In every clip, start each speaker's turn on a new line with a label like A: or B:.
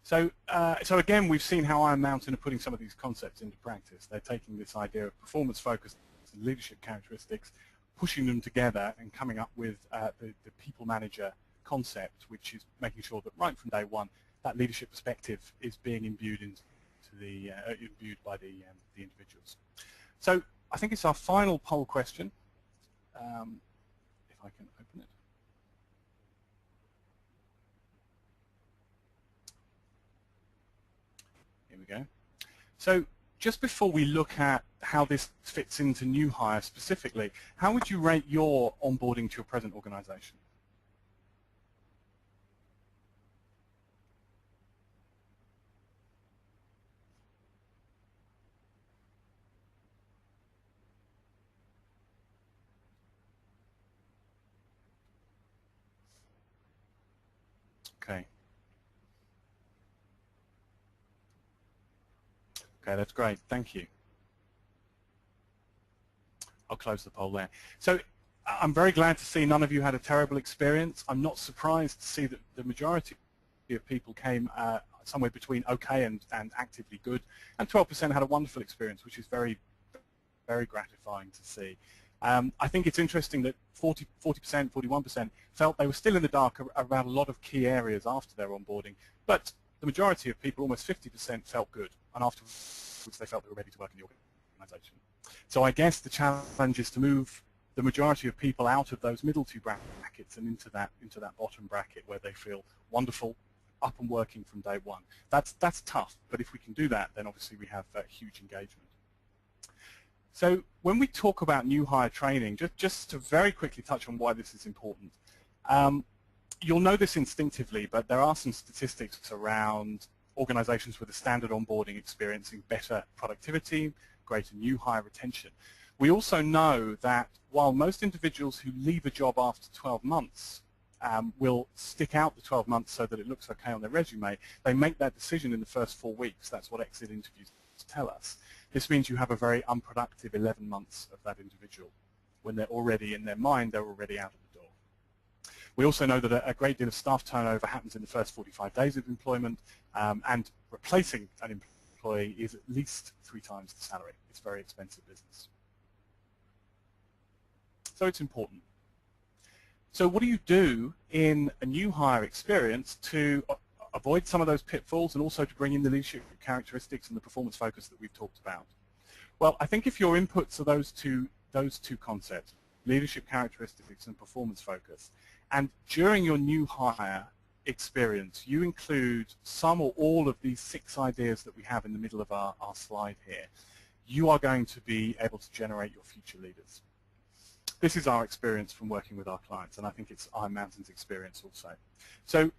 A: So again, we've seen how Iron Mountain are putting some of these concepts into practice. They're taking this idea of performance focus and leadership characteristics, pushing them together and coming up with the people manager concept, which is making sure that right from day one, that leadership perspective is being imbued by the individuals. So I think it's our final poll question. If I can open it. Here we go. So just before we look at how this fits into new hire specifically, how would you rate your onboarding to your present organization? Okay. Okay, that's great. Thank you. I'll close the poll there. So I'm very glad to see none of you had a terrible experience. I'm not surprised to see that the majority of people came somewhere between okay and actively good, and 12% had a wonderful experience, which is very, very gratifying to see. I think it's interesting that 40%, 41% felt they were still in the dark about a lot of key areas after their onboarding, but the majority of people, almost 50%, felt good, and afterwards they felt they were ready to work in the organization. So I guess the challenge is to move the majority of people out of those middle two brackets and into that bottom bracket where they feel wonderful, up and working from day one. That's tough, but if we can do that, then obviously we have huge engagement. So when we talk about new hire training, just to very quickly touch on why this is important, you'll know this instinctively, but there are some statistics around organizations with a standard onboarding experiencing better productivity, greater new hire retention. We also know that while most individuals who leave a job after 12 months will stick out the 12 months so that it looks okay on their resume, they make that decision in the first 4 weeks. That's what exit interviews tell us. This means you have a very unproductive 11 months of that individual when they're already in their mind, they're already out of the door. We also know that a great deal of staff turnover happens in the first 45 days of employment, and replacing an employee is at least 3 times the salary. It's very expensive business. So it's important. So what do you do in a new hire experience to avoid some of those pitfalls and also to bring in the leadership characteristics and the performance focus that we've talked about? Well, I think if your inputs are those two concepts, leadership characteristics and performance focus, and during your new hire experience you include some or all of these 6 ideas that we have in the middle of our slide here, you are going to be able to generate your future leaders. This is our experience from working with our clients, and I think it's Iron Mountain's experience also. So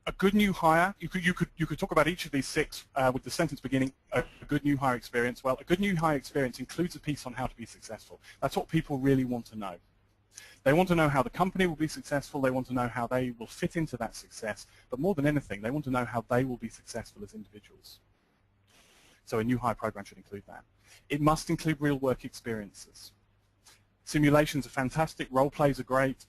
A: a good new hire, you could talk about each of these 6 with the sentence beginning, a good new hire experience. Well, a good new hire experience includes a piece on how to be successful. That's what people really want to know. They want to know how the company will be successful, they want to know how they will fit into that success, but more than anything, they want to know how they will be successful as individuals. So a new hire program should include that. It must include real work experiences. Simulations are fantastic, role plays are great,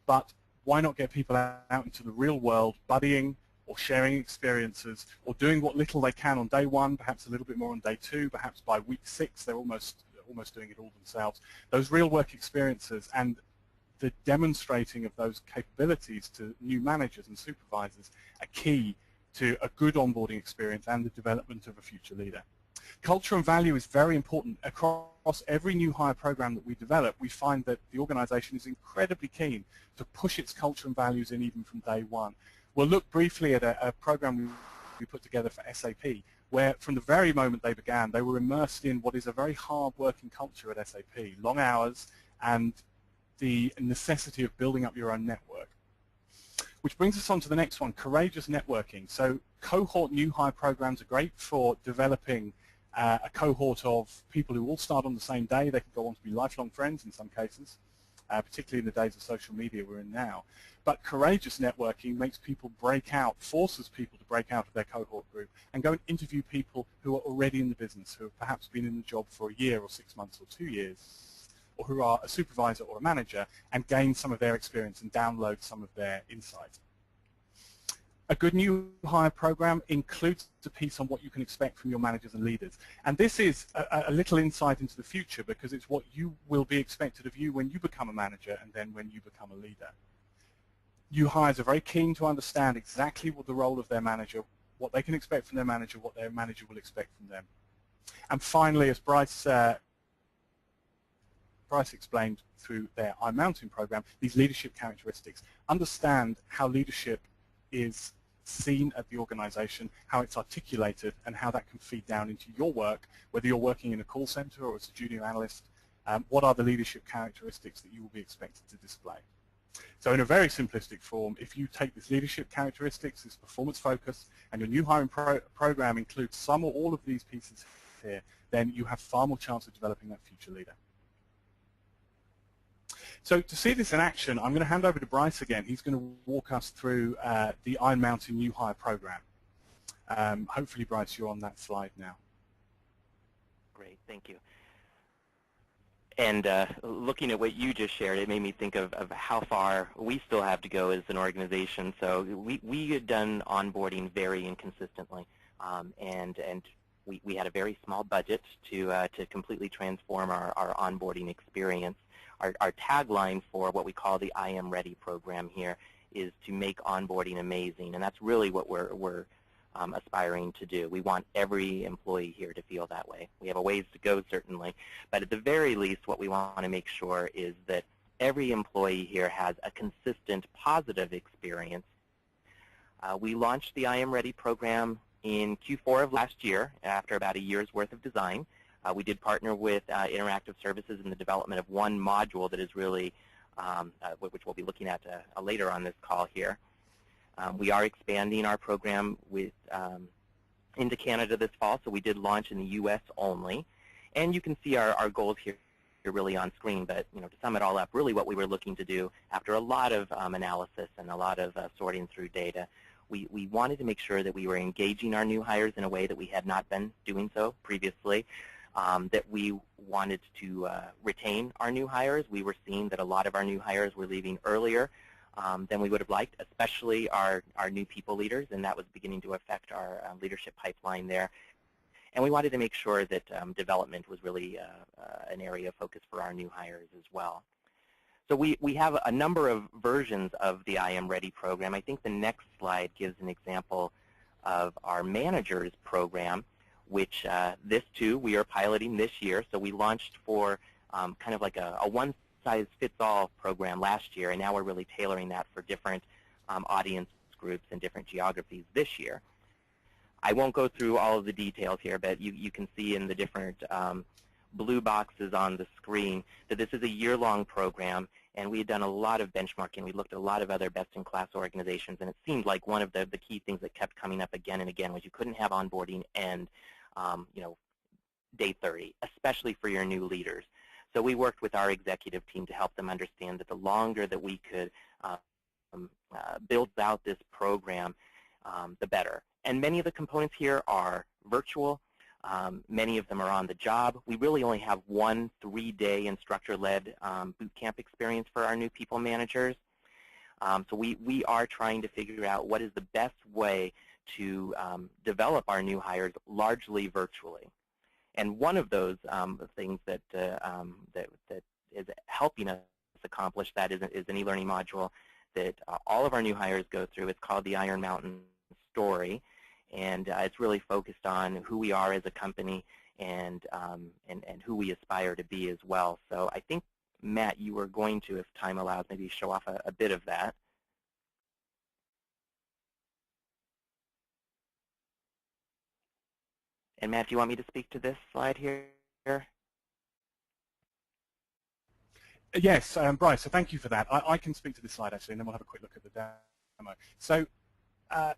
A: but why not get people out into the real world, buddying or sharing experiences or doing what little they can on day 1, perhaps a little bit more on day 2, perhaps by week 6 they're almost doing it all themselves. Those real work experiences and the demonstrating of those capabilities to new managers and supervisors are key to a good onboarding experience and the development of a future leader. Culture and value is very important. Across every new hire program that we develop, we find that the organization is incredibly keen to push its culture and values in even from day 1. We'll look briefly at a program we put together for SAP, where from the very moment they began, they were immersed in what is a very hard working culture at SAP, long hours and the necessity of building up your own network. Which brings us on to the next one, courageous networking. So cohort new hire programs are great for developing a cohort of people who all start on the same day. They can go on to be lifelong friends in some cases, particularly in the days of social media we're in now. But courageous networking makes people break out, forces people to break out of their cohort group and go and interview people who are already in the business, who have perhaps been in the job for a year or 6 months or 2 years, or who are a supervisor or a manager, and gain some of their experience and download some of their insight. A good new hire program includes a piece on what you can expect from your managers and leaders. And this is a little insight into the future because it's what you will be expected of you when you become a manager and then when you become a leader. New hires are very keen to understand exactly what the role of their manager, what they can expect from their manager, what their manager will expect from them. And finally, as Bryce explained through their iMountain program, these leadership characteristics. Understand how leadership is seen at the organization, how it's articulated, and how that can feed down into your work, whether you're working in a call center or as a junior analyst. What are the leadership characteristics that you will be expected to display? So in a very simplistic form, if you take this leadership characteristics, this performance focus, and your new hiring program includes some or all of these pieces here, then you have far more chance of developing that future leader. So to see this in action, I'm going to hand over to Bryce again. He's going to walk us through the iMountain New Hire program. Hopefully, Bryce, you're on that slide now.
B: Great, thank you. And looking at what you just shared, it made me think of how far we still have to go as an organization. So we had done onboarding very inconsistently, and we had a very small budget to completely transform our onboarding experience. Our tagline for what we call the I Am Ready program here is to make onboarding amazing, and that's really what we're aspiring to do. We want every employee here to feel that way. We have a ways to go, certainly, but at the very least, what we want to make sure is that every employee here has a consistent, positive experience. We launched the I Am Ready program in Q4 of last year after about a year's worth of design. We did partner with Interactive Services in the development of one module that is really, which we'll be looking at later on this call here. We are expanding our program into Canada this fall, so we did launch in the U.S. only. And you can see our goals here really on screen, but to sum it all up, really what we were looking to do after a lot of analysis and a lot of sorting through data, we wanted to make sure that we were engaging our new hires in a way that we had not been doing so previously. That we wanted to retain our new hires. We were seeing that a lot of our new hires were leaving earlier than we would have liked, especially our new people leaders, and that was beginning to affect our leadership pipeline there. And we wanted to make sure that development was really an area of focus for our new hires as well. So we have a number of versions of the I Am Ready program. I think the next slide gives an example of our managers program, which this too we are piloting this year. So we launched for kind of like a one-size-fits-all program last year, and now we're really tailoring that for different audience groups and different geographies this year. I won't go through all of the details here, but you can see in the different blue boxes on the screen that this is a year-long program, and we had done a lot of benchmarking. We looked at a lot of other best-in-class organizations, and it seemed like one of the key things that kept coming up again and again was you couldn't have onboarding end day 30, especially for your new leaders. So we worked with our executive team to help them understand that the longer that we could build out this program, the better. And many of the components here are virtual. Many of them are on the job. We really only have one 3-day instructor-led boot camp experience for our new people managers. So we are trying to figure out what is the best way to develop our new hires largely virtually. And one of those things that is helping us accomplish that is an e-learning module that all of our new hires go through. It's called the Iron Mountain Story, and it's really focused on who we are as a company and who we aspire to be as well. So I think, Matt, you were going to, if time allows, maybe show off a bit of that. And Matt, do you want me to speak to this slide here?
A: Yes, Bryce, so thank you for that. I can speak to this slide, actually, and then we'll have a quick look at the demo. So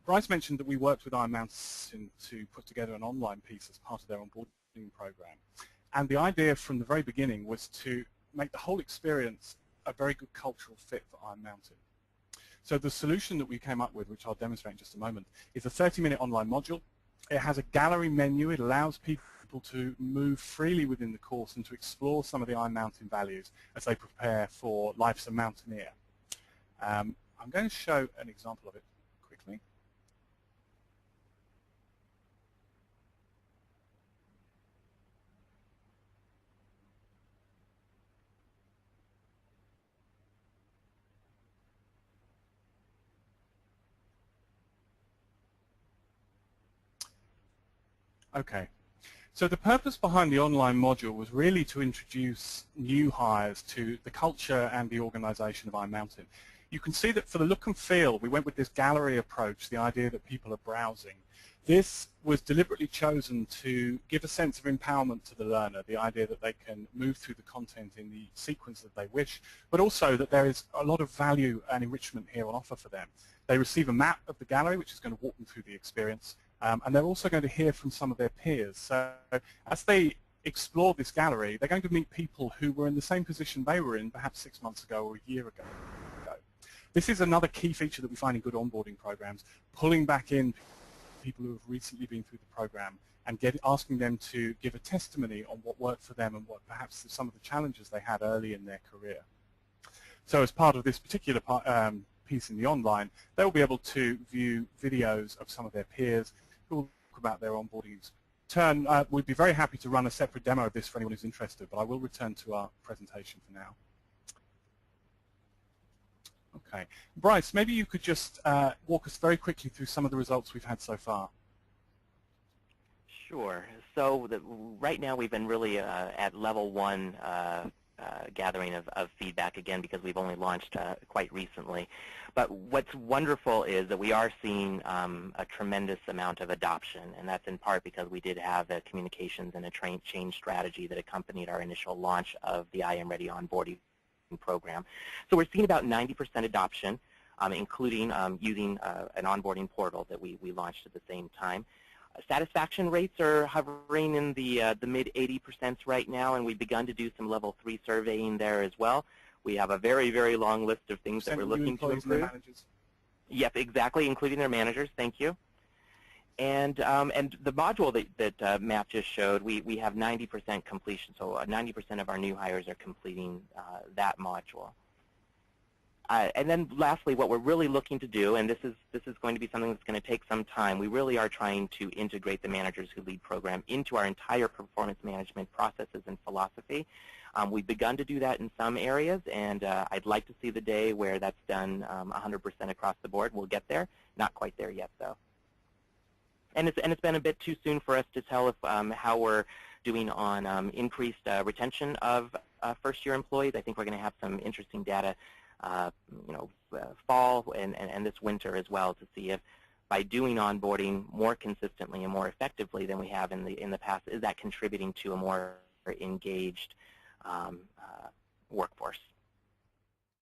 A: Bryce mentioned that we worked with Iron Mountain to put together an online piece as part of their onboarding program. And the idea from the very beginning was to make the whole experience a very good cultural fit for Iron Mountain. So the solution that we came up with, which I'll demonstrate in just a moment, is a 30-minute online module. It has a gallery menu. It allows people to move freely within the course and to explore some of the Iron Mountain values as they prepare for life as a mountaineer. I'm going to show an example of it quickly. Okay. So the purpose behind the online module was really to introduce new hires to the culture and the organization of Iron Mountain. You can see that for the look and feel, we went with this gallery approach, the idea that people are browsing. This was deliberately chosen to give a sense of empowerment to the learner, the idea that they can move through the content in the sequence that they wish, but also that there is a lot of value and enrichment here on offer for them. They receive a map of the gallery, which is going to walk them through the experience, and they're also going to hear from some of their peers. So as they explore this gallery, they're going to meet people who were in the same position they were in perhaps 6 months ago or a year ago. This is another key feature that we find in good onboarding programs, pulling back in people who have recently been through the program and asking them to give a testimony on what worked for them and what perhaps some of the challenges they had early in their career. So as part of this particular piece in the online, they'll be able to view videos of some of their peers who will talk about their onboarding. We'd be very happy to run a separate demo of this for anyone who's interested, but I will return to our presentation for now. Okay. Bryce, maybe you could just walk us very quickly through some of the results we've had so far.
B: Sure. So right now we've been really at level 1 gathering of feedback, again, because we've only launched quite recently. But what's wonderful is that we are seeing a tremendous amount of adoption, and that's in part because we did have a communications and a change strategy that accompanied our initial launch of the I Am Ready onboarding program. So we're seeing about 90% adoption, including using an onboarding portal that we launched at the same time. Satisfaction rates are hovering in the mid 80% right now, and we've begun to do some level 3 surveying there as well. We have a very, very long list of things that we're looking to improve. Yep, exactly, including their managers. Thank you. And the module that Matt just showed, we have 90% completion, so 90% of our new hires are completing that module. And then lastly, what we're really looking to do, and this is going to be something that's going to take some time, we really are trying to integrate the Managers Who Lead program into our entire performance management processes and philosophy. We've begun to do that in some areas, and I'd like to see the day where that's done 100% across the board. We'll get there. Not quite there yet, though. And it's been a bit too soon for us to tell if how we're doing on increased retention of first-year employees. I think we're going to have some interesting data, fall and this winter as well, to see if by doing onboarding more consistently and more effectively than we have in the past, is that contributing to a more engaged workforce.